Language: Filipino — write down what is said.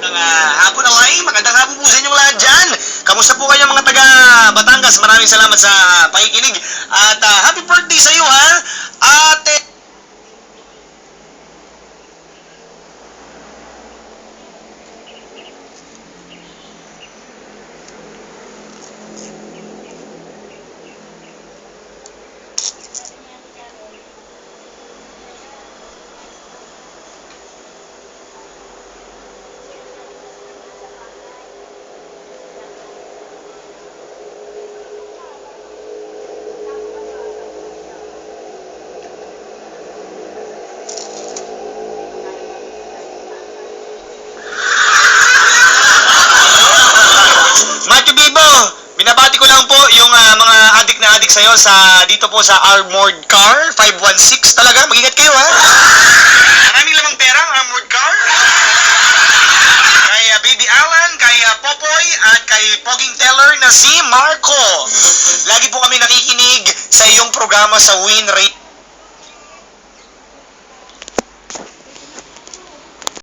Magandang hapon away, magandang hapon po sa inyong lahat dyan. Kamusta po kayo mga taga Batangas? Maraming salamat sa pakikinig. At happy birthday sa iyo ha. Ate Matthew Bibo, binabati ko lang po yung mga adik na adik sa'yo sa, dito po sa Armored Car 516. Talaga, mag-ingat kayo ha. Maraming lamang pera ang Armored Car. Kay Baby Alan, kay Popoy, at kay Poging Teller na si Marco. Lagi po kami nakikinig sa iyong programa sa Win Rate.